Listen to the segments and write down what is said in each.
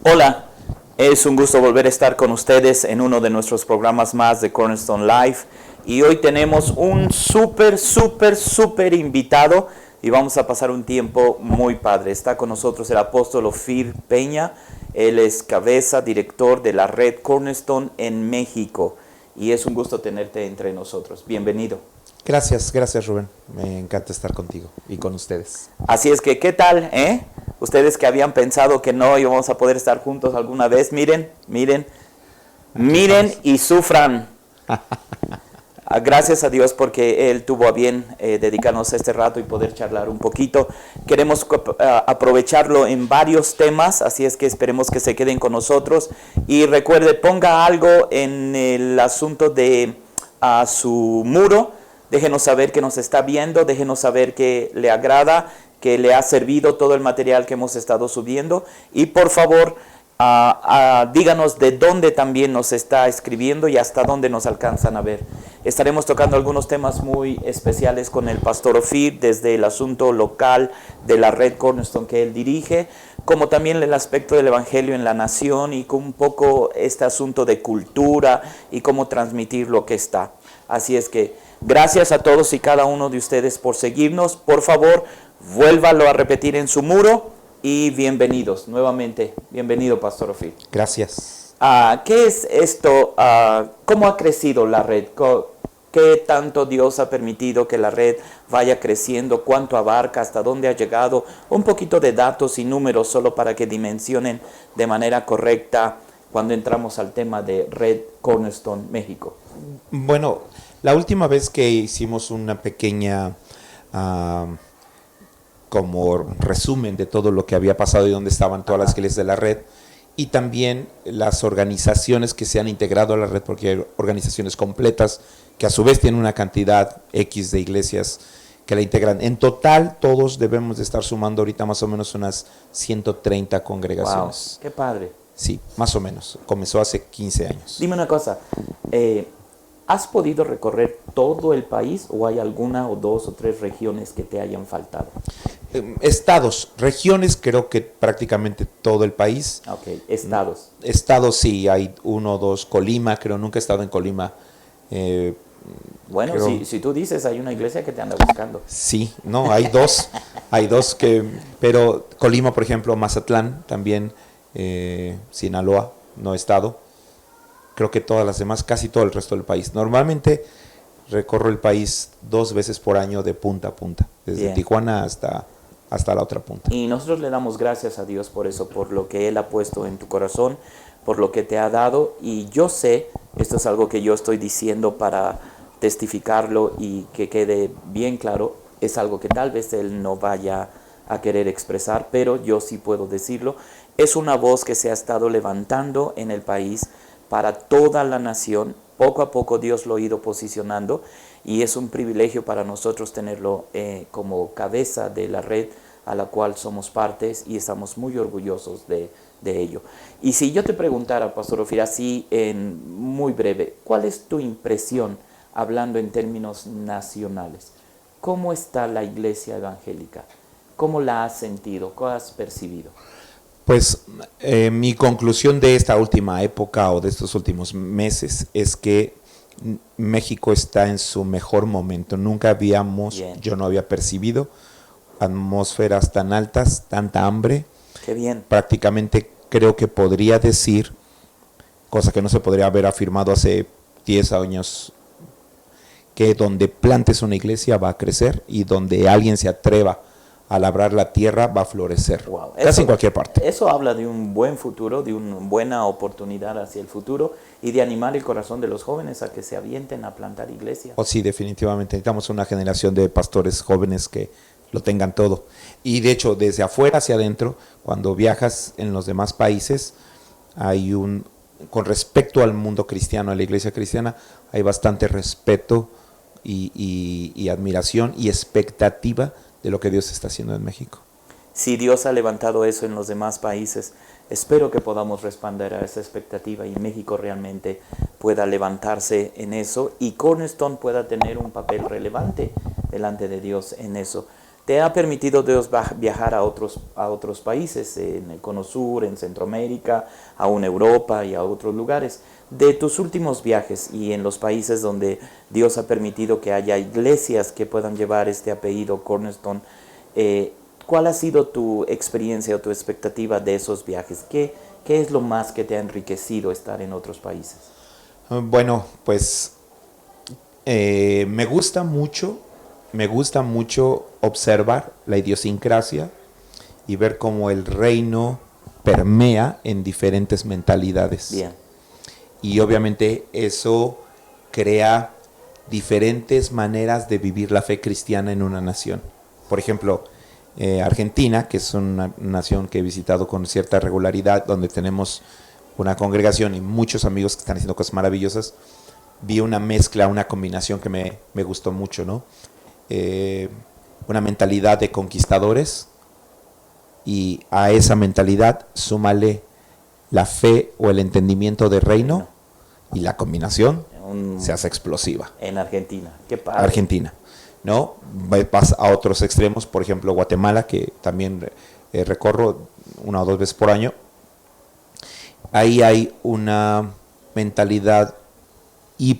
Hola, es un gusto volver a estar con ustedes en uno de nuestros programas más de Cornerstone Life. Y hoy tenemos un súper invitado y vamos a pasar un tiempo muy padre. Está con nosotros el apóstol Ofir Peña. Él es cabeza, director de la red Cornerstone en México. Y es un gusto tenerte entre nosotros. Bienvenido. Gracias Rubén. Me encanta estar contigo y con ustedes. Así es que, ¿qué tal? Ustedes que habían pensado que no íbamos a poder estar juntos alguna vez, miren y sufran. Gracias a Dios porque Él tuvo a bien dedicarnos este rato y poder charlar un poquito. Queremos aprovecharlo en varios temas, así es que esperemos que se queden con nosotros. Y recuerde, ponga algo en el asunto de su muro. Déjenos saber que nos está viendo, déjenos saber que le agrada, que le ha servido todo el material que hemos estado subiendo. Y por favor, díganos de dónde también nos está escribiendo y hasta dónde nos alcanzan a ver. Estaremos tocando algunos temas muy especiales con el pastor Ofir, desde el asunto local de la red Cornerstone que él dirige, como también el aspecto del evangelio en la nación y con un poco este asunto de cultura y cómo transmitir lo que está. Así es que gracias a todos y cada uno de ustedes por seguirnos. Por favor, vuélvalo a repetir en su muro y bienvenidos nuevamente. Bienvenido, Pastor Ofir. Gracias. ¿Qué es esto? ¿Cómo ha crecido la red? ¿Qué tanto Dios ha permitido que la red vaya creciendo? ¿Cuánto abarca? ¿Hasta dónde ha llegado? Un poquito de datos y números solo para que dimensionen de manera correcta cuando entramos al tema de Red Cornerstone México. Bueno, la última vez que hicimos una pequeña como resumen de todo lo que había pasado y dónde estaban todas las iglesias de la red, y también las organizaciones que se han integrado a la red, porque hay organizaciones completas que a su vez tienen una cantidad X de iglesias que la integran. En total, todos debemos de estar sumando ahorita más o menos unas 130 congregaciones. Wow, qué padre. Sí, más o menos. Comenzó hace 15 años. Dime una cosa, ¿has podido recorrer todo el país o hay alguna o dos o tres regiones que te hayan faltado? Estados, regiones, creo que prácticamente todo el país. Ok, estados. Estados sí, hay uno o dos. Colima, creo, nunca he estado en Colima. Bueno, si tú dices, hay una iglesia que te anda buscando. Sí, no, hay dos, pero Colima, por ejemplo, Mazatlán, también, Sinaloa, no he estado. Creo que todas las demás, casi todo el resto del país. Normalmente recorro el país 2 veces por año de punta a punta, desde Bien. Tijuana hasta la otra punta. Y nosotros le damos gracias a Dios por eso, por lo que Él ha puesto en tu corazón, por lo que te ha dado. Y yo sé, esto es algo que yo estoy diciendo para testificarlo y que quede bien claro, es algo que tal vez Él no vaya a querer expresar, pero yo sí puedo decirlo. Es una voz que se ha estado levantando en el país para toda la nación. Poco a poco Dios lo ha ido posicionando y es un privilegio para nosotros tenerlo como cabeza de la red a la cual somos partes y estamos muy orgullosos de ello. Y si yo te preguntara, Pastor Ofir, así en muy breve, ¿cuál es tu impresión hablando en términos nacionales? ¿Cómo está la iglesia evangélica? ¿Cómo la has sentido? ¿Cómo has percibido? Pues mi conclusión de esta última época o de estos últimos meses es que México está en su mejor momento. Nunca habíamos, Bien. Yo no había percibido atmósferas tan altas, tanta hambre. Qué bien. Prácticamente creo que podría decir, cosa que no se podría haber afirmado hace 10 años, que donde plantes una iglesia va a crecer y donde alguien se atreva a labrar la tierra va a florecer. Wow. Casi en cualquier parte. Eso habla de un buen futuro, de una buena oportunidad hacia el futuro y de animar el corazón de los jóvenes a que se avienten a plantar iglesias. Oh, sí, definitivamente. Necesitamos una generación de pastores jóvenes que lo tengan todo. Y de hecho, desde afuera hacia adentro, cuando viajas en los demás países, hay con respecto al mundo cristiano, a la iglesia cristiana, hay bastante respeto y admiración y expectativa de lo que Dios está haciendo en México. Si Dios ha levantado eso en los demás países, espero que podamos responder a esa expectativa y México realmente pueda levantarse en eso y Cornerstone pueda tener un papel relevante delante de Dios en eso. te ha permitido Dios viajar a otros países, en el Cono Sur, en Centroamérica, aún Europa y a otros lugares. De tus últimos viajes y en los países donde Dios ha permitido que haya iglesias que puedan llevar este apellido Cornerstone, ¿cuál ha sido tu experiencia o tu expectativa de esos viajes? ¿Qué es lo más que te ha enriquecido estar en otros países? Bueno, pues me gusta mucho observar la idiosincrasia y ver cómo el reino permea en diferentes mentalidades. Bien. Y obviamente eso crea diferentes maneras de vivir la fe cristiana en una nación. Por ejemplo, Argentina, que es una nación que he visitado con cierta regularidad, donde tenemos una congregación y muchos amigos que están haciendo cosas maravillosas, vi una mezcla, una combinación que me gustó mucho, ¿no? Una mentalidad de conquistadores, y a esa mentalidad súmale la fe o el entendimiento de reino, y la combinación se hace explosiva. En Argentina, qué padre. Argentina, ¿no? Vas a otros extremos, por ejemplo Guatemala, que también recorro 1 o 2 veces por año. Ahí hay una mentalidad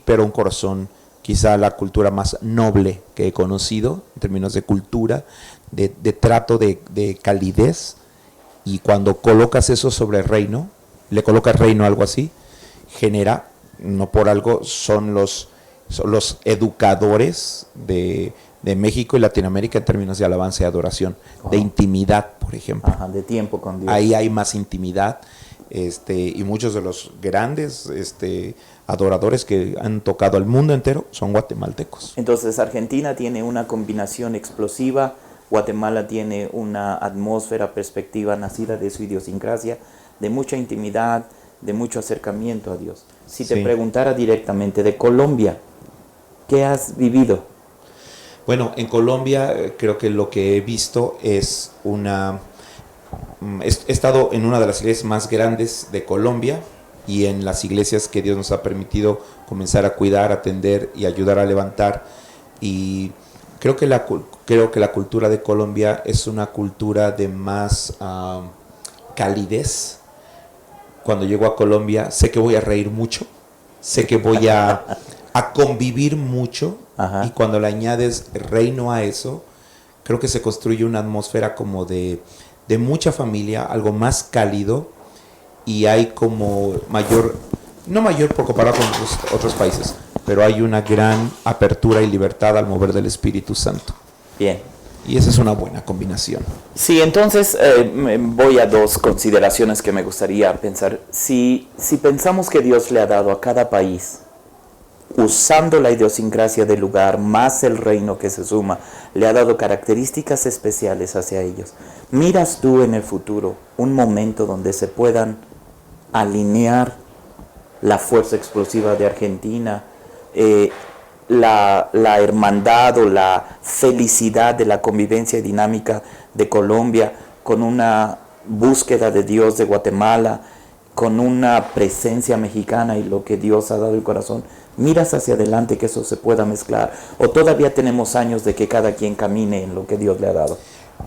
pero un corazón, quizá la cultura más noble que he conocido en términos de cultura, de trato, de calidez. Y cuando colocas eso sobre el reino, le colocas reino a algo así, genera, no por algo, son los educadores de México y Latinoamérica en términos de alabanza y adoración, de intimidad, por ejemplo. Ajá, de tiempo con Dios. Ahí hay más intimidad, y muchos de los grandes adoradores que han tocado al mundo entero son guatemaltecos. Entonces Argentina tiene una combinación explosiva, Guatemala tiene una atmósfera, perspectiva nacida de su idiosincrasia, de mucha intimidad, de mucho acercamiento a Dios. Si te preguntara directamente de Colombia, ¿qué has vivido? Bueno, en Colombia creo que lo que he visto es he estado en una de las iglesias más grandes de Colombia y en las iglesias que Dios nos ha permitido comenzar a cuidar, atender y ayudar a levantar. Y creo que la cultura de Colombia es una cultura de más calidez. Cuando llego a Colombia sé que voy a reír mucho, sé que voy a convivir mucho. Ajá. Y cuando le añades reino a eso, creo que se construye una atmósfera como de mucha familia, algo más cálido, y hay como no mayor por comparar con otros países, pero hay una gran apertura y libertad al mover del Espíritu Santo. Bien. Y esa es una buena combinación. Sí, entonces voy a 2 consideraciones que me gustaría pensar. Si pensamos que Dios le ha dado a cada país, usando la idiosincrasia del lugar, más el reino que se suma, le ha dado características especiales hacia ellos. ¿Miras tú en el futuro un momento donde se puedan alinear la fuerza explosiva de Argentina, la hermandad o la felicidad de la convivencia dinámica de Colombia, con una búsqueda de Dios de Guatemala, con una presencia mexicana y lo que Dios ha dado el corazón? ¿Miras hacia adelante que eso se pueda mezclar? ¿O todavía tenemos años de que cada quien camine en lo que Dios le ha dado?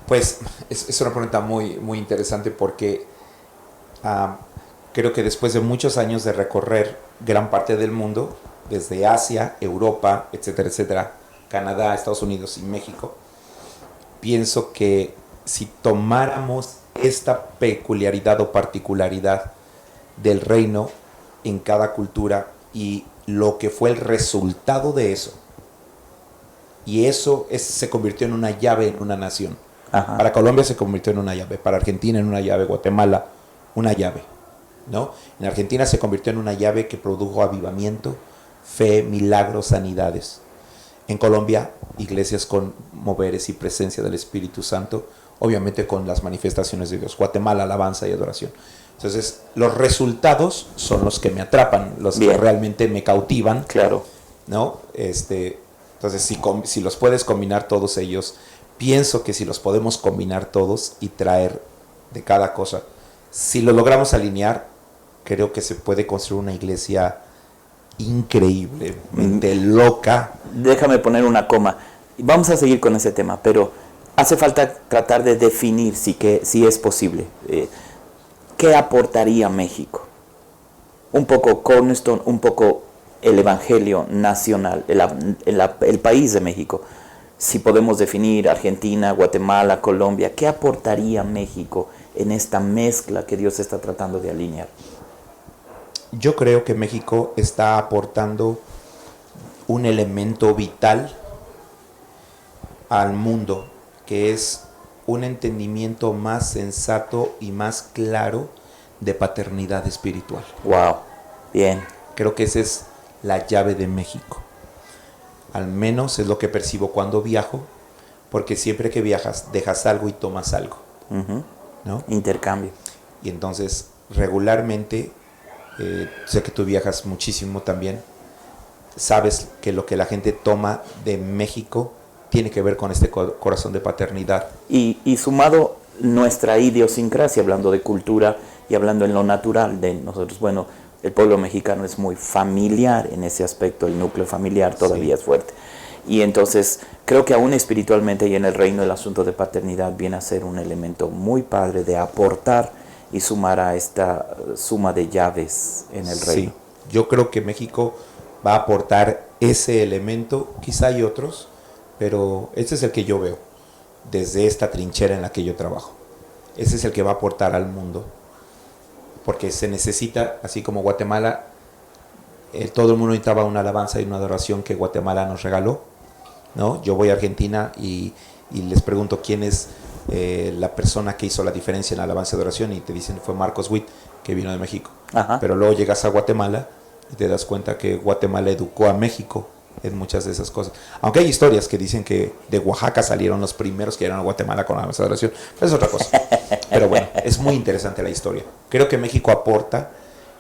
Pues es una pregunta muy, muy interesante, porque creo que después de muchos años de recorrer gran parte del mundo, desde Asia, Europa, etcétera, etcétera, Canadá, Estados Unidos y México, pienso que si tomáramos esta peculiaridad o particularidad del reino en cada cultura y lo que fue el resultado de eso, y eso se convirtió en una llave en una nación. Ajá. Para Colombia se convirtió en una llave, para Argentina en una llave, Guatemala una llave, ¿no? En Argentina se convirtió en una llave que produjo avivamiento, fe, milagros, sanidades. En Colombia, iglesias con moveres y presencia del Espíritu Santo, obviamente con las manifestaciones de Dios. Guatemala, alabanza y adoración. Entonces, los resultados son los que me atrapan, los Bien. Que realmente me cautivan. Claro. ¿No? Entonces, si los puedes combinar todos ellos, pienso que si los podemos combinar todos y traer de cada cosa, si lo logramos creo que se puede construir una iglesia increíblemente loca. Déjame poner una coma. Vamos a seguir con ese tema, pero hace falta tratar de definir si es posible. ¿Qué aportaría México? Un poco Cornerstone, un poco el Evangelio nacional, el país de México. Si podemos definir Argentina, Guatemala, Colombia, ¿qué aportaría México en esta mezcla que Dios está tratando de alinear? Yo creo que México está aportando un elemento vital al mundo, que es un entendimiento más sensato y más claro de paternidad espiritual. Wow, bien. Creo que esa es la llave de México. Al menos es lo que percibo cuando viajo, porque siempre que viajas dejas algo y tomas algo, ¿no? Intercambio. Y entonces regularmente, sé que tú viajas muchísimo también, sabes que lo que la gente toma de México tiene que ver con este corazón de paternidad. Y sumado nuestra idiosincrasia, hablando de cultura y hablando en lo natural de nosotros, bueno, el pueblo mexicano es muy familiar en ese aspecto, el núcleo familiar todavía es fuerte. Y entonces creo que aún espiritualmente y en el reino el asunto de paternidad viene a ser un elemento muy padre de aportar y sumar a esta suma de llaves en el reino. Sí, yo creo que México va a aportar ese elemento, quizá hay otros, pero ese es el que yo veo desde esta trinchera en la que yo trabajo. Ese es el que va a aportar al mundo, porque se necesita, así como Guatemala, todo el mundo necesitaba una alabanza y una adoración que Guatemala nos regaló, ¿no? Yo voy a Argentina y les pregunto quién es la persona que hizo la diferencia en la alabanza y adoración, y te dicen fue Marcos Witt, que vino de México. Ajá. Pero luego llegas a Guatemala y te das cuenta que Guatemala educó a México en muchas de esas cosas. Aunque hay historias que dicen que de Oaxaca salieron los primeros que llegaron a Guatemala con la alabanza y adoración, pero es otra cosa. Pero bueno, es muy interesante la historia. Creo que México aporta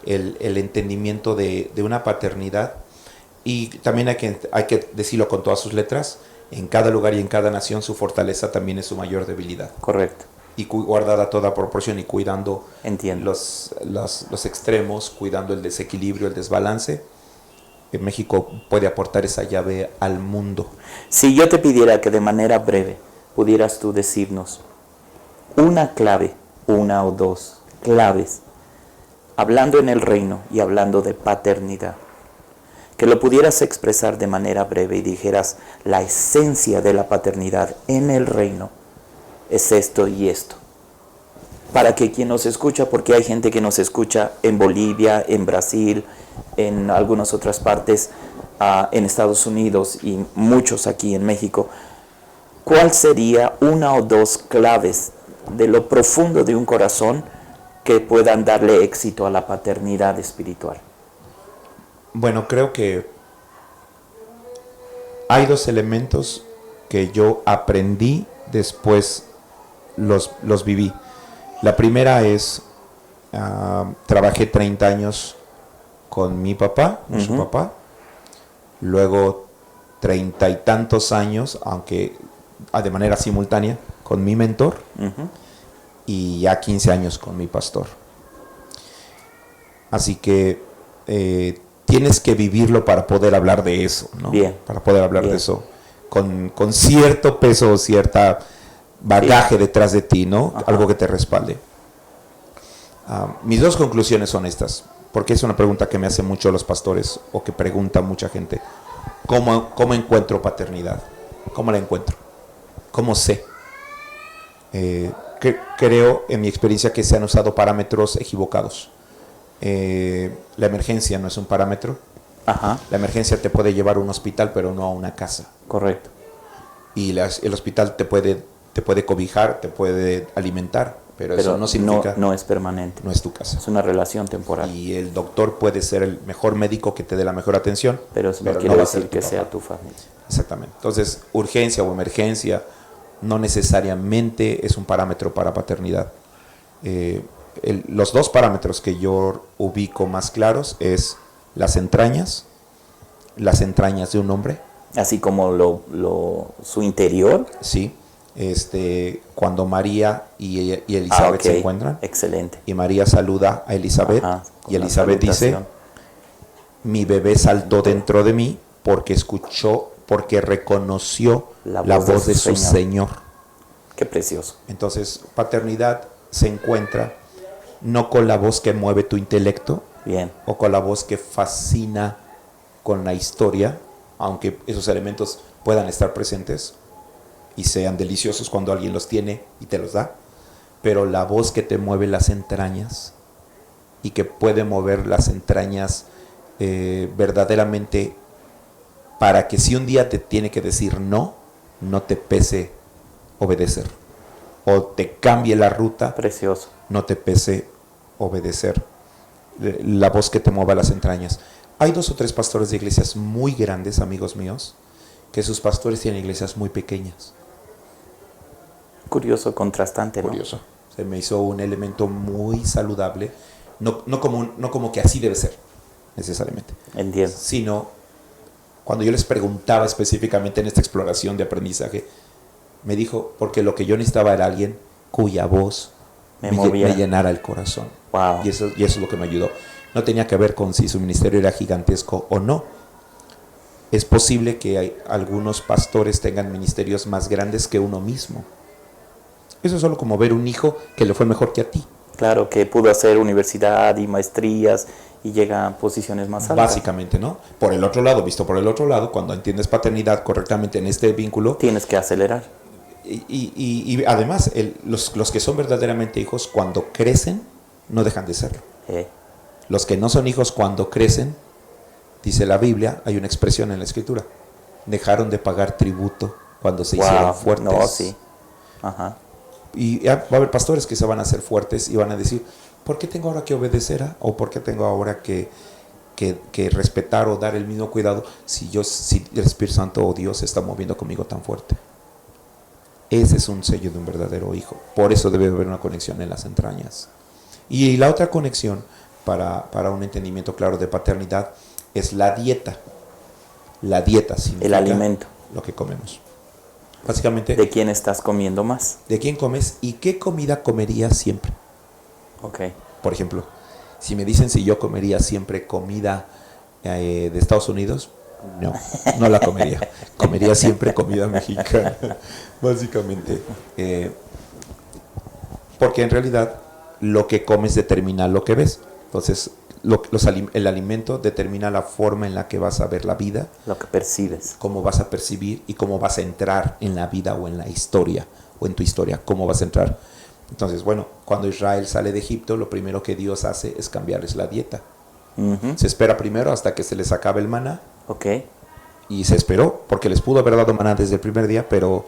el entendimiento de una paternidad, y también hay que decirlo con todas sus letras: en cada lugar y en cada nación su fortaleza también es su mayor debilidad. Correcto. Y guardada toda proporción y cuidando Entiendo. los extremos, cuidando el desequilibrio, el desbalance, México puede aportar esa llave al mundo. Si yo te pidiera que de manera breve pudieras tú decirnos una clave, una o dos claves, hablando en el reino y hablando de paternidad, que lo pudieras expresar de manera breve y dijeras la esencia de la paternidad en el reino es esto y esto, para que quien nos escucha, porque hay gente que nos escucha en Bolivia, en Brasil, en algunas otras partes, en Estados Unidos y muchos aquí en México, ¿cuál sería una o dos claves de lo profundo de un corazón que puedan darle éxito a la paternidad espiritual? Bueno, creo que hay dos elementos que yo aprendí, después los viví. La primera es, trabajé 30 años con mi papá, con su papá, luego 30 y tantos años, aunque de manera simultánea, con mi mentor, y ya 15 años con mi pastor. Así que tienes que vivirlo para poder hablar de eso, ¿no? Bien. Para poder hablar Bien. de eso con cierto peso, cierta bagaje detrás de ti, ¿no? Ajá. Algo que te respalde. Mis dos conclusiones son estas, porque es una pregunta que me hacen mucho los pastores, o que pregunta mucha gente. ¿Cómo encuentro paternidad? ¿Cómo la encuentro? ¿Cómo sé? Creo, en mi experiencia, que se han usado parámetros equivocados. La emergencia no es un parámetro. Ajá. La emergencia te puede llevar a un hospital, pero no a una casa. Correcto. Y el hospital te puede cobijar, te puede alimentar, pero eso no significa, no es permanente. no es tu casa. Es una relación temporal. Y el doctor puede ser el mejor médico que te dé la mejor atención, Pero eso no quiere va a ser decir tu que papá. sea tu familia. Exactamente. Entonces, urgencia o emergencia no necesariamente es un parámetro para paternidad. Los dos parámetros que yo ubico más claros es las entrañas de un hombre. Así como su interior. Sí. Cuando María y Elizabeth se encuentran, excelente. y María saluda a Elizabeth, Ajá, con y la Elizabeth dice: salutación. mi bebé saltó dentro de mí porque reconoció la voz de su Señor. Qué precioso. Entonces, paternidad se encuentra no con la voz que mueve tu intelecto, Bien. o con la voz que fascina con la historia, aunque esos elementos puedan estar presentes y sean deliciosos cuando alguien los tiene y te los da, pero la voz que te mueve las entrañas y que puede mover las entrañas verdaderamente, para que si un día te tiene que decir no, no te pese obedecer, o te cambie la ruta, Precioso. no te pese obedecer. La voz que te mueva las entrañas. Hay 2 o 3 pastores de iglesias muy grandes, amigos míos, que sus pastores tienen iglesias muy pequeñas. Curioso, contrastante, ¿no? Curioso. Se me hizo un elemento muy saludable, no como que así debe ser, necesariamente, Entiendo. sino cuando yo les preguntaba específicamente en esta exploración de aprendizaje, me dijo, porque lo que yo necesitaba era alguien cuya voz Me movía. me llenara el corazón. Wow. Y eso es lo que me ayudó. No tenía que ver con si su ministerio era gigantesco o no. Es posible que algunos pastores tengan ministerios más grandes que uno mismo. Eso es solo como ver un hijo que le fue mejor que a ti. Claro, que pudo hacer universidad y maestrías y llega a posiciones más altas. Básicamente, ¿no? Por el otro lado, visto por el otro lado, cuando entiendes paternidad correctamente en este vínculo, Tienes que acelerar. y además los que son verdaderamente hijos, cuando crecen, no dejan de serlo. Los que no son hijos, cuando crecen, dice la Biblia, hay una expresión en la Escritura, dejaron de pagar tributo cuando se hicieron fuertes. No, sí. Ajá. Y va a haber pastores que se van a hacer fuertes y van a decir, ¿por qué tengo ahora que obedecer o por qué tengo ahora que respetar o dar el mismo cuidado si el Espíritu Santo o Dios se está moviendo conmigo tan fuerte? Ese es un sello de un verdadero hijo. Por eso debe haber una conexión en las entrañas. Y la otra conexión para un entendimiento claro de paternidad es la dieta. La dieta significa el alimento. Lo que comemos. Básicamente, ¿De quién estás comiendo más? ¿de quién comes y qué comida comerías siempre? Ok. Por ejemplo, si me dicen si yo comería siempre comida de Estados Unidos, no la comería. Comería siempre comida mexicana, básicamente. Porque en realidad lo que comes determina lo que ves. Entonces, el alimento determina la forma en la que vas a ver la vida, Lo que percibes. cómo vas a percibir y cómo vas a entrar en la vida o en la historia, o en tu historia, cómo vas a entrar. Entonces, bueno, cuando Israel sale de Egipto, lo primero que Dios hace es cambiarles la dieta. Se espera primero hasta que se les acabe el maná. Ok. Y se esperó, porque les pudo haber dado maná desde el primer día, pero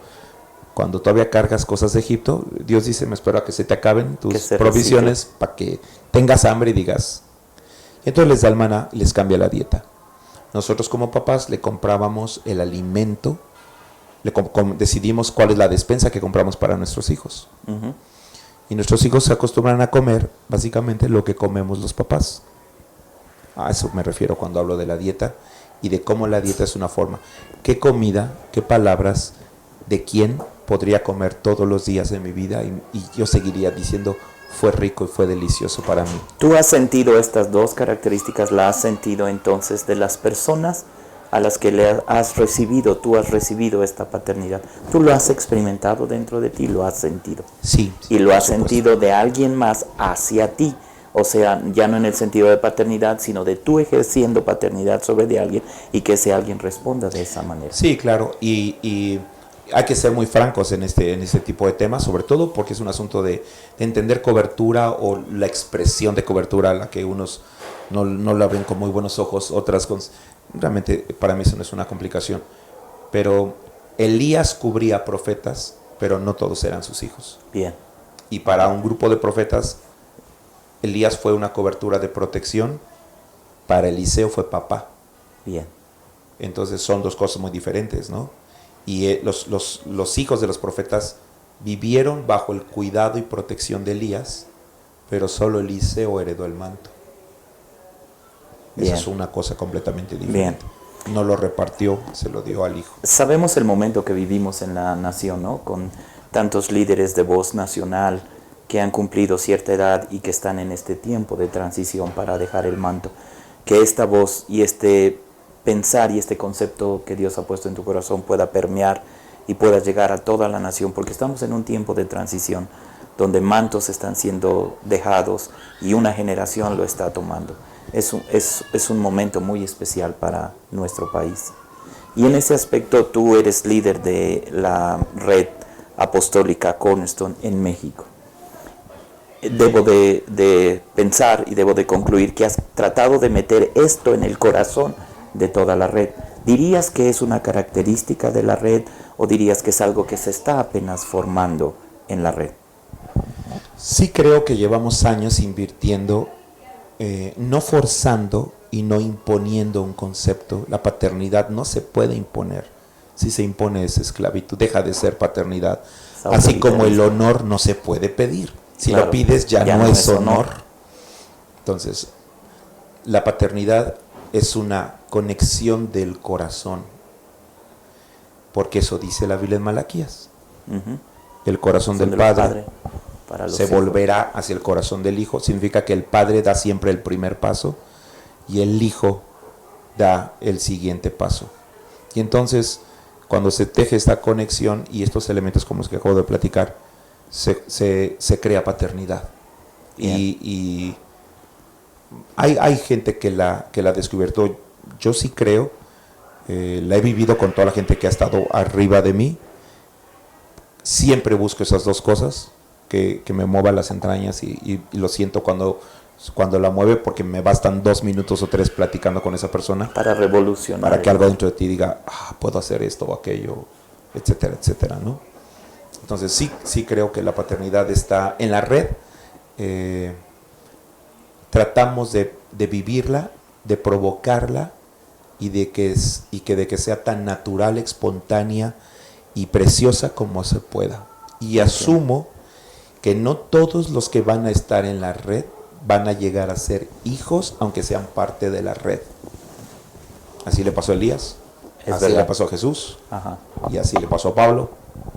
cuando todavía cargas cosas de Egipto, Dios dice, me espero a que se te acaben tus provisiones para que tengas hambre y digas. Entonces les da el maná y les cambia la dieta. Nosotros como papás le comprábamos el alimento, decidimos cuál es la despensa que compramos para nuestros hijos. Y nuestros hijos se acostumbran a comer básicamente lo que comemos los papás. A eso me refiero cuando hablo de la dieta y de cómo la dieta es una forma. ¿Qué comida, qué palabras, de quién podría comer todos los días de mi vida? Y yo seguiría diciendo, fue rico y fue delicioso para mí. ¿Tú has sentido estas dos características? ¿Las has sentido entonces de las personas a las que tú has recibido esta paternidad? ¿Tú lo has experimentado dentro de ti? ¿Lo has sentido? Sí. ¿Y lo has sentido de alguien más hacia ti? O sea, ya no en el sentido de paternidad, sino de tú ejerciendo paternidad sobre de alguien y que ese alguien responda de esa manera. Sí, claro. Y hay que ser muy francos en este tipo de temas, sobre todo porque es un asunto de entender cobertura o la expresión de cobertura a la que unos no la ven con muy buenos ojos, otras realmente para mí eso no es una complicación. Pero Elías cubría profetas, pero no todos eran sus hijos. Bien. Y para un grupo de profetas, Elías fue una cobertura de protección, para Eliseo fue papá. Bien. Entonces son dos cosas muy diferentes, ¿no? Y los hijos de los profetas vivieron bajo el cuidado y protección de Elías, pero solo Eliseo heredó el manto. Esa es una cosa completamente diferente. Bien. No lo repartió, se lo dio al hijo. Sabemos el momento que vivimos en la nación, ¿no? Con tantos líderes de voz nacional que han cumplido cierta edad y que están en este tiempo de transición para dejar el manto. Que esta voz y este pensar y este concepto que Dios ha puesto en tu corazón pueda permear y pueda llegar a toda la nación, porque estamos en un tiempo de transición donde mantos están siendo dejados y una generación lo está tomando. Es un momento muy especial para nuestro país. Y en ese aspecto tú eres líder de la red apostólica Cornerstone en México. Debo de pensar y debo de concluir que has tratado de meter esto en el corazón de toda la red. ¿Dirías que es una característica de la red o dirías que es algo que se está apenas formando en la red? Sí creo que llevamos años invirtiendo, no forzando y no imponiendo un concepto. La paternidad no se puede imponer. Si se impone es esclavitud, deja de ser paternidad. Así como el honor no se puede pedir. Si claro, lo pides ya no es honor. Entonces, la paternidad es una conexión del corazón. Porque eso dice la Biblia en Malaquías. El corazón del Padre se volverá hacia el corazón del Hijo. Significa que el Padre da siempre el primer paso y el Hijo da el siguiente paso. Y entonces, cuando se teje esta conexión y estos elementos como los que acabo de platicar, se crea paternidad. Y hay gente que la ha descubierto. Yo sí creo, la he vivido con toda la gente que ha estado arriba de mí. Siempre busco esas dos cosas, que me muevan las entrañas y lo siento cuando la mueve, porque me bastan 2 minutos o 3 platicando con esa persona. Para revolucionar. Para que algo dentro de ti diga, puedo hacer esto o aquello, etcétera, etcétera, ¿no? Entonces sí creo que la paternidad está en la red. Tratamos de vivirla, de provocarla y de que sea tan natural, espontánea y preciosa como se pueda. Y asumo que no todos los que van a estar en la red van a llegar a ser hijos, aunque sean parte de la red. Así le pasó a Elías, así le pasó a Jesús, y así le pasó a Pablo,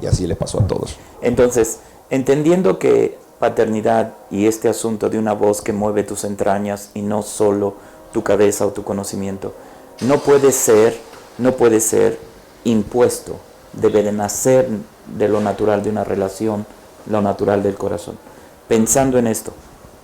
y así le pasó a todos. Entonces, entendiendo que paternidad y este asunto de una voz que mueve tus entrañas y no solo tu cabeza o tu conocimiento, no puede ser impuesto, debe de nacer de lo natural de una relación, lo natural del corazón. Pensando en esto,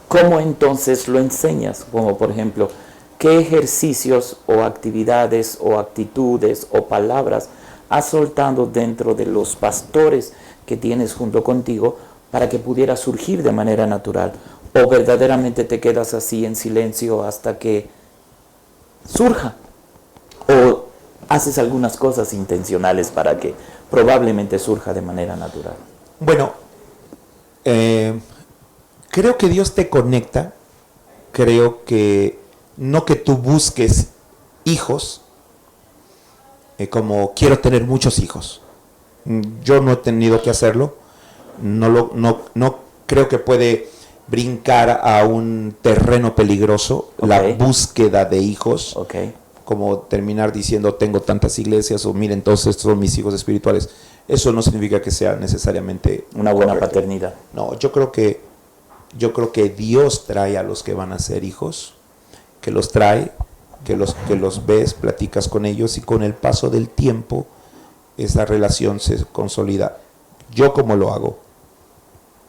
¿cómo entonces lo enseñas? Como por ejemplo, ¿qué ejercicios o actividades o actitudes o palabras has soltado dentro de los pastores que tienes junto contigo para que pudiera surgir de manera natural? ¿O verdaderamente te quedas así en silencio hasta que surja? ¿O haces algunas cosas intencionales para que probablemente surja de manera natural? Bueno, creo que Dios te conecta. Creo que no que tú busques hijos, como quiero tener muchos hijos. Yo no he tenido que hacerlo. No creo que puede brincar a un terreno peligroso, la búsqueda de hijos, como terminar diciendo tengo tantas iglesias o miren todos estos son mis hijos espirituales. Eso no significa que sea necesariamente una buena paternidad. No, yo creo que Dios trae a los que van a ser hijos, que los trae, que los ves, platicas con ellos y con el paso del tiempo esa relación se consolida. Yo como lo hago,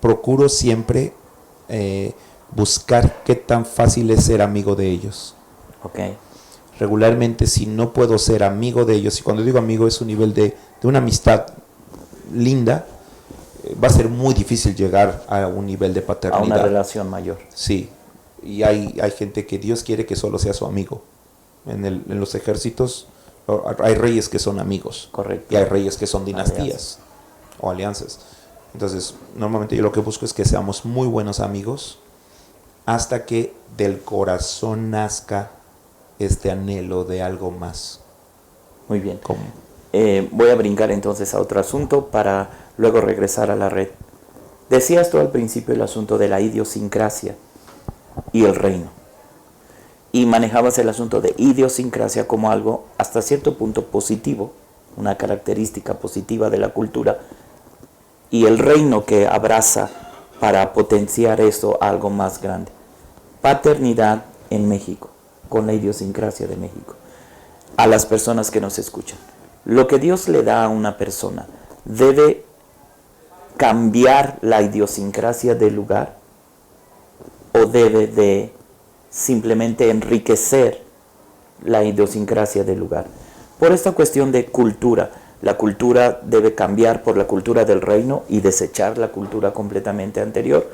procuro siempre buscar qué tan fácil es ser amigo de ellos. Regularmente, si no puedo ser amigo de ellos, y cuando digo amigo es un nivel de una amistad linda, va a ser muy difícil llegar a un nivel de paternidad. A una relación mayor. Sí, y hay gente que Dios quiere que solo sea su amigo. En los ejércitos hay reyes que son amigos. Correcto. Y hay reyes que son dinastías o alianzas. Entonces, normalmente yo lo que busco es que seamos muy buenos amigos hasta que del corazón nazca este anhelo de algo más. Muy bien. Voy a brincar entonces a otro asunto para luego regresar a la red. Decías tú al principio el asunto de la idiosincrasia y el reino. Y manejabas el asunto de idiosincrasia como algo hasta cierto punto positivo, una característica positiva de la cultura, y el reino que abraza para potenciar eso a algo más grande. Paternidad en México, con la idiosincrasia de México. A las personas que nos escuchan. Lo que Dios le da a una persona debe cambiar la idiosincrasia del lugar o debe de simplemente enriquecer la idiosincrasia del lugar. Por esta cuestión de cultura, la cultura debe cambiar por la cultura del reino y desechar la cultura completamente anterior,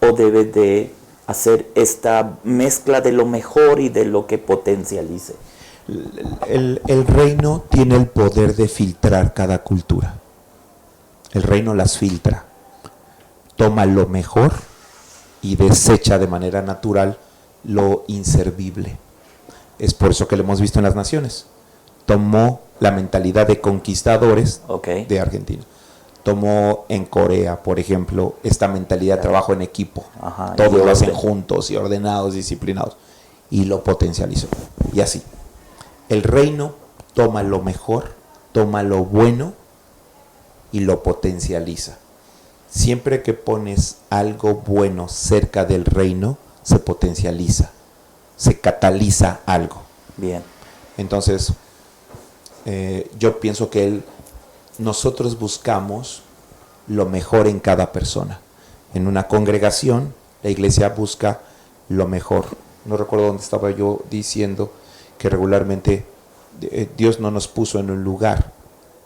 o debe de hacer esta mezcla de lo mejor y de lo que potencialice. El reino tiene el poder de filtrar cada cultura. El reino las filtra, toma lo mejor y desecha de manera natural lo inservible. Es por eso que lo hemos visto en las naciones. Tomó la mentalidad de conquistadores de Argentina. Tomó en Corea, por ejemplo, esta mentalidad de trabajo en equipo. Todos lo hacen juntos y ordenados, disciplinados. Y lo potencializó. Y así. El reino toma lo mejor, toma lo bueno y lo potencializa. Siempre que pones algo bueno cerca del reino, se potencializa, se cataliza algo. Bien. Entonces, yo pienso que nosotros buscamos lo mejor en cada persona. En una congregación, la iglesia busca lo mejor. No recuerdo dónde estaba yo diciendo que regularmente Dios no nos puso en un lugar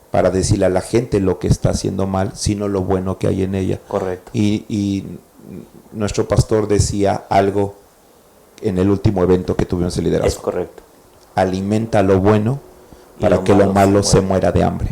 para decirle a la gente lo que está haciendo mal, sino lo bueno que hay en ella. Correcto. Y nuestro pastor decía algo en el último evento que tuvimos en liderazgo. Es correcto. Alimenta lo bueno para que lo malo se muera de hambre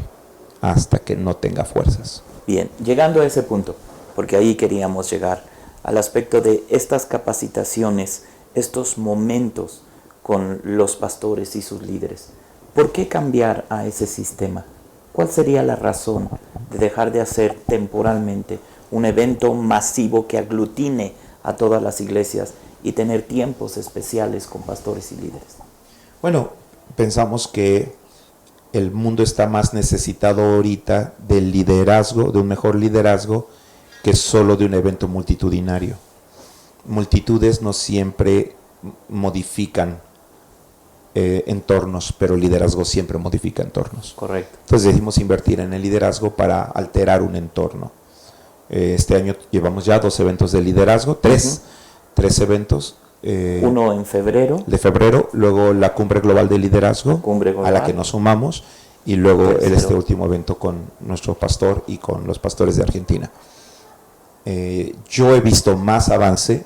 hasta que no tenga fuerzas. Bien, llegando a ese punto, porque ahí queríamos llegar al aspecto de estas capacitaciones, estos momentos con los pastores y sus líderes. ¿Por qué cambiar a ese sistema? ¿Cuál sería la razón de dejar de hacer temporalmente un evento masivo que aglutine a todas las iglesias y tener tiempos especiales con pastores y líderes? Bueno, pensamos que el mundo está más necesitado ahorita del liderazgo, de un mejor liderazgo, que solo de un evento multitudinario. Multitudes no siempre modifican entornos, pero el liderazgo siempre modifica entornos. Correcto. Entonces decidimos invertir en el liderazgo para alterar un entorno. Este año llevamos ya 2 eventos de liderazgo, tres eventos. Uno en febrero. De febrero, luego la Cumbre Global de Liderazgo, a la que nos sumamos, y luego este último evento con nuestro pastor y con los pastores de Argentina. Yo he visto más avance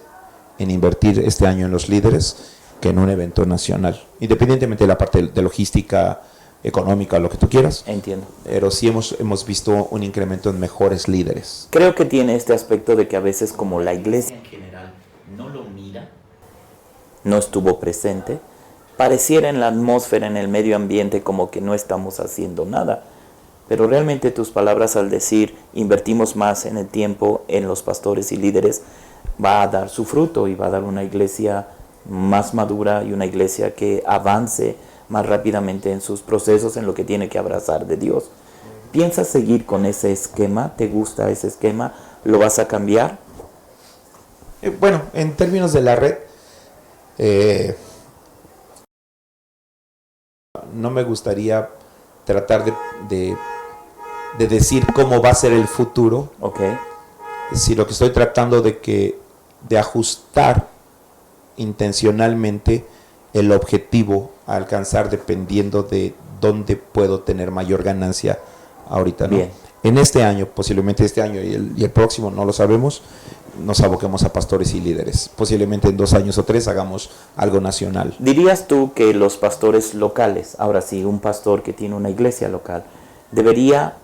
en invertir este año en los líderes que en un evento nacional, independientemente de la parte de logística, económica, lo que tú quieras. Entiendo. Pero sí hemos visto un incremento en mejores líderes. Creo que tiene este aspecto de que a veces, como la iglesia en general no lo mira, no estuvo presente, pareciera en la atmósfera, en el medio ambiente, como que no estamos haciendo nada. Pero realmente tus palabras al decir invertimos más en el tiempo en los pastores y líderes va a dar su fruto y va a dar una iglesia más madura y una iglesia que avance más rápidamente en sus procesos, en lo que tiene que abrazar de Dios. ¿Piensas seguir con ese esquema? ¿Te gusta ese esquema? ¿Lo vas a cambiar? Bueno, en términos de la red, no me gustaría tratar de decir cómo va a ser el futuro. Si lo que estoy tratando de ajustar intencionalmente el objetivo a alcanzar dependiendo de dónde puedo tener mayor ganancia ahorita, ¿no? Bien. En este año, posiblemente este año y el próximo, no lo sabemos, nos aboquemos a pastores y líderes. Posiblemente en 2 años o 3 hagamos algo nacional. ¿Dirías tú que los pastores locales, ahora sí, un pastor que tiene una iglesia local, debería,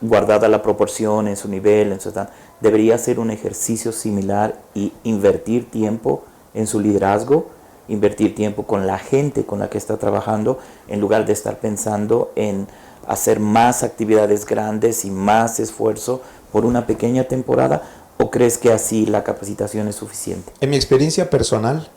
guardada la proporción en su nivel, en su edad, debería hacer un ejercicio similar y invertir tiempo en su liderazgo, invertir tiempo con la gente con la que está trabajando, en lugar de estar pensando en hacer más actividades grandes y más esfuerzo por una pequeña temporada? ¿O crees que así la capacitación es suficiente? En mi experiencia personal,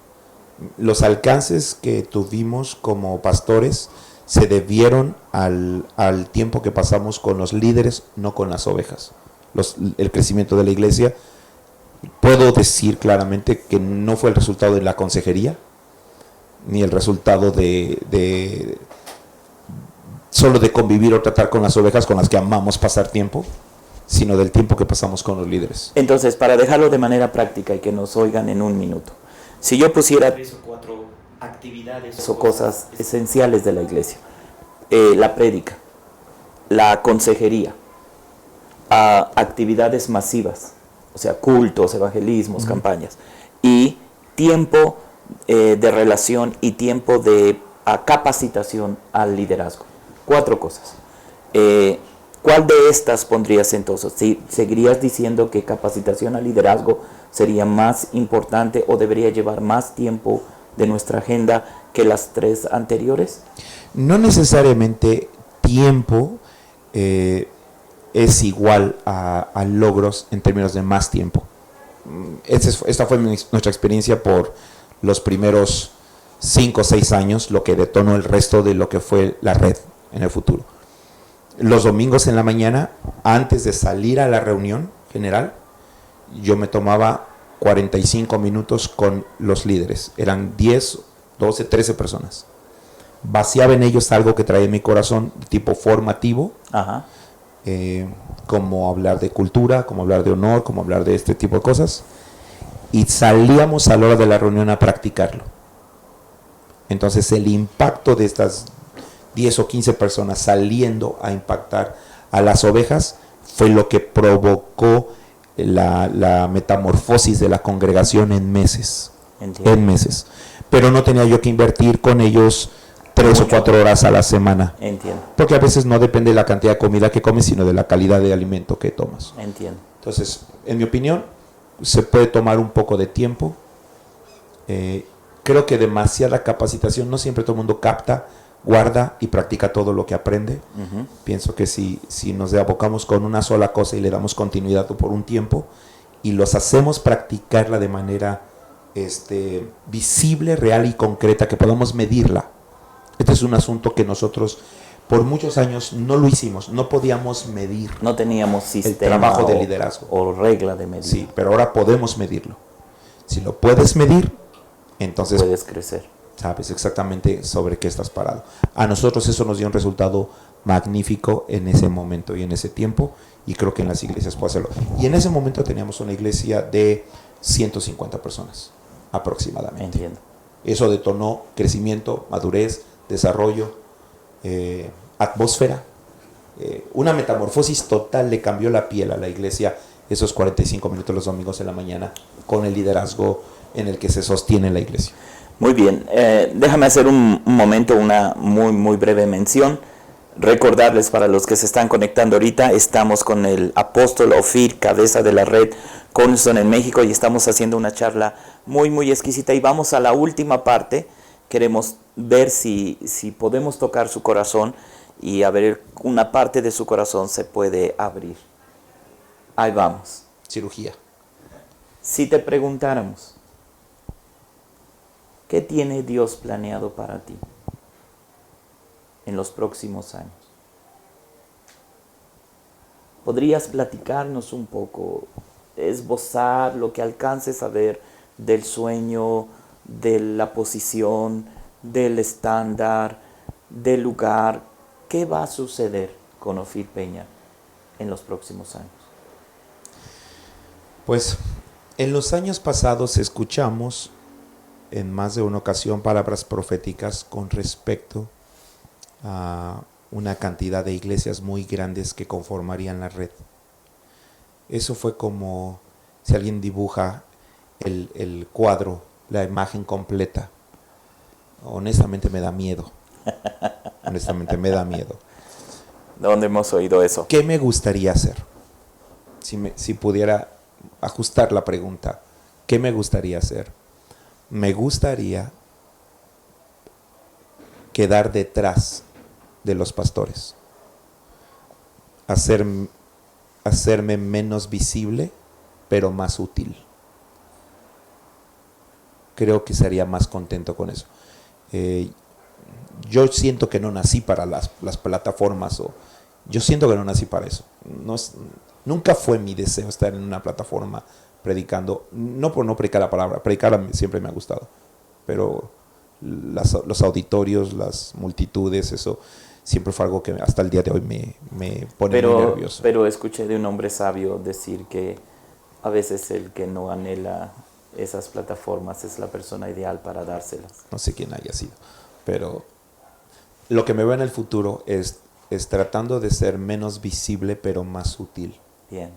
los alcances que tuvimos como pastores se debieron al tiempo que pasamos con los líderes, no con las ovejas. El crecimiento de la iglesia, puedo decir claramente que no fue el resultado de la consejería, ni el resultado solo de convivir o tratar con las ovejas con las que amamos pasar tiempo, sino del tiempo que pasamos con los líderes. Entonces, para dejarlo de manera práctica y que nos oigan en un minuto, si yo pusiera 3 o 4 actividades o cosas esenciales de la iglesia, la prédica, la consejería, actividades masivas, o sea, cultos, evangelismos, campañas, y tiempo de relación y tiempo de capacitación al liderazgo. 4 cosas. ¿Cuál de estas pondrías entonces? ¿Seguirías diciendo que capacitación al liderazgo sería más importante o debería llevar más tiempo de nuestra agenda que las 3 anteriores? No necesariamente tiempo es igual a logros en términos de más tiempo. Esta fue nuestra experiencia por los primeros 5 o 6 años, lo que detonó el resto de lo que fue la red en el futuro. Los domingos en la mañana, antes de salir a la reunión general, yo me tomaba 45 minutos con los líderes. Eran 10, 12, 13 personas. Vaciaba en ellos algo que traía en mi corazón, de tipo formativo, como hablar de cultura, como hablar de honor, como hablar de este tipo de cosas. Y salíamos a la hora de la reunión a practicarlo. Entonces el impacto de estas 10 o 15 personas saliendo a impactar a las ovejas fue lo que provocó la metamorfosis de la congregación en meses. Entiendo. En meses. Pero no tenía yo que invertir con ellos 3 o 4 horas a la semana. Entiendo. Porque a veces no depende de la cantidad de comida que comes, sino de la calidad de alimento que tomas. Entiendo. Entonces, en mi opinión, se puede tomar un poco de tiempo. Creo que demasiada capacitación, no siempre todo el mundo capta, guarda y practica todo lo que aprende. Pienso que si nos abocamos con una sola cosa y le damos continuidad por un tiempo y los hacemos practicarla de manera visible, real y concreta, que podamos medirla. Este es un asunto que nosotros por muchos años no lo hicimos, no podíamos medir. No teníamos sistema el trabajo de liderazgo o regla de medir. Sí, pero ahora podemos medirlo. Si lo puedes medir, entonces puedes crecer. Sabes exactamente sobre qué estás parado. A nosotros eso nos dio un resultado magnífico en ese momento y en ese tiempo, y creo que en las iglesias puede hacerlo. Y en ese momento teníamos una iglesia de 150 personas aproximadamente. Entiendo. Eso detonó crecimiento, madurez, desarrollo, atmósfera. Una metamorfosis total, le cambió la piel a la iglesia esos 45 minutos los domingos en la mañana con el liderazgo en el que se sostiene la iglesia. Muy bien, déjame hacer un momento una muy breve mención. Recordarles para los que se están conectando ahorita, estamos con el apóstol Ofir, cabeza de la red Cornerstone en México, y estamos haciendo una charla muy exquisita, y vamos a la última parte. Queremos ver si podemos tocar su corazón y a ver una parte de su corazón se puede abrir. Ahí vamos. Cirugía. Si te preguntáramos, ¿qué tiene Dios planeado para ti en los próximos años? ¿Podrías platicarnos un poco, esbozar lo que alcances a ver del sueño, de la posición, del estándar, del lugar? ¿Qué va a suceder con Ofir Peña en los próximos años? Pues en los años pasados escuchamos en más de una ocasión palabras proféticas con respecto a una cantidad de iglesias muy grandes que conformarían la red. Eso fue como si alguien dibuja el cuadro, la imagen completa. Honestamente me da miedo. Honestamente me da miedo. ¿Dónde hemos oído eso? ¿Qué me gustaría hacer? Si pudiera ajustar la pregunta, ¿qué me gustaría hacer? Me gustaría quedar detrás de los pastores, hacerme menos visible, pero más útil. Creo que sería más contento con eso. Yo siento que no nací para las plataformas, yo siento que no nací para eso. Nunca fue mi deseo estar en una plataforma predicando, no por no predicar la palabra, predicar siempre me ha gustado, pero los auditorios, las multitudes, eso siempre fue algo que hasta el día de hoy me pone muy nervioso. Pero escuché de un hombre sabio decir que a veces el que no anhela esas plataformas es la persona ideal para dárselas. No sé quién haya sido, pero lo que me veo en el futuro es tratando de ser menos visible pero más útil. Bien.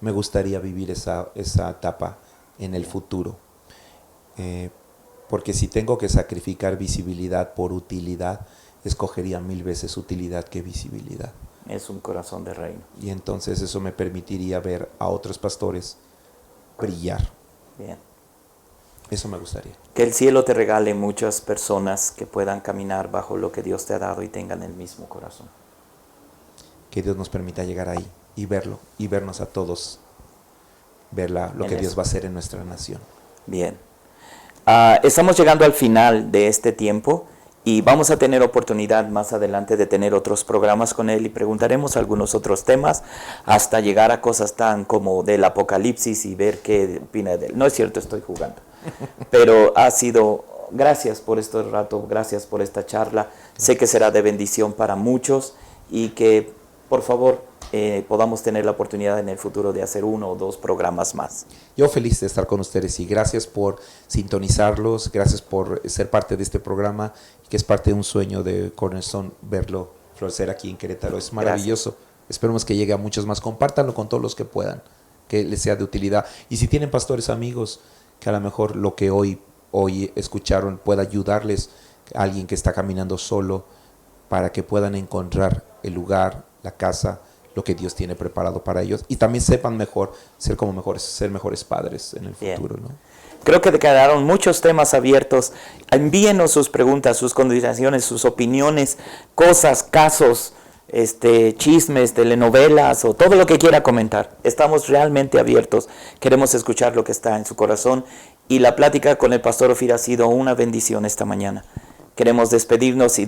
Me gustaría vivir esa etapa en el futuro, porque si tengo que sacrificar visibilidad por utilidad, escogería 1000 veces utilidad que visibilidad. Es un corazón de reino. Y entonces eso me permitiría ver a otros pastores brillar. Bien. Eso me gustaría. Que el cielo te regale muchas personas que puedan caminar bajo lo que Dios te ha dado y tengan el mismo corazón. Que Dios nos permita llegar ahí y verlo, y vernos a todos, ver lo que Dios va a hacer en nuestra nación. Bien. Estamos llegando al final de este tiempo y vamos a tener oportunidad más adelante de tener otros programas con él y preguntaremos algunos otros temas hasta llegar a cosas tan como del Apocalipsis y ver qué opina de él. No es cierto, estoy jugando. Pero ha sido, gracias por este rato, gracias por esta charla. Sé que será de bendición para muchos y que, por favor, podamos tener la oportunidad en el futuro de hacer 1 o 2 programas más. Yo feliz de estar con ustedes y gracias por sintonizarlos, gracias por ser parte de este programa, que es parte de un sueño de Cornerstone, verlo florecer aquí en Querétaro. Es maravilloso. Gracias. Esperemos que llegue a muchos más. Compártanlo con todos los que puedan, que les sea de utilidad. Y si tienen pastores amigos, que a lo mejor lo que hoy escucharon pueda ayudarles, a alguien que está caminando solo, para que puedan encontrar el lugar, la casa, lo que Dios tiene preparado para ellos y también sepan mejor ser mejores padres en el futuro, ¿no? Creo que te quedaron muchos temas abiertos. Envíenos sus preguntas, sus consideraciones, sus opiniones, cosas, casos, chismes, telenovelas o todo lo que quiera comentar. Estamos realmente abiertos. Queremos escuchar lo que está en su corazón y la plática con el pastor Ofir ha sido una bendición esta mañana. Queremos despedirnos y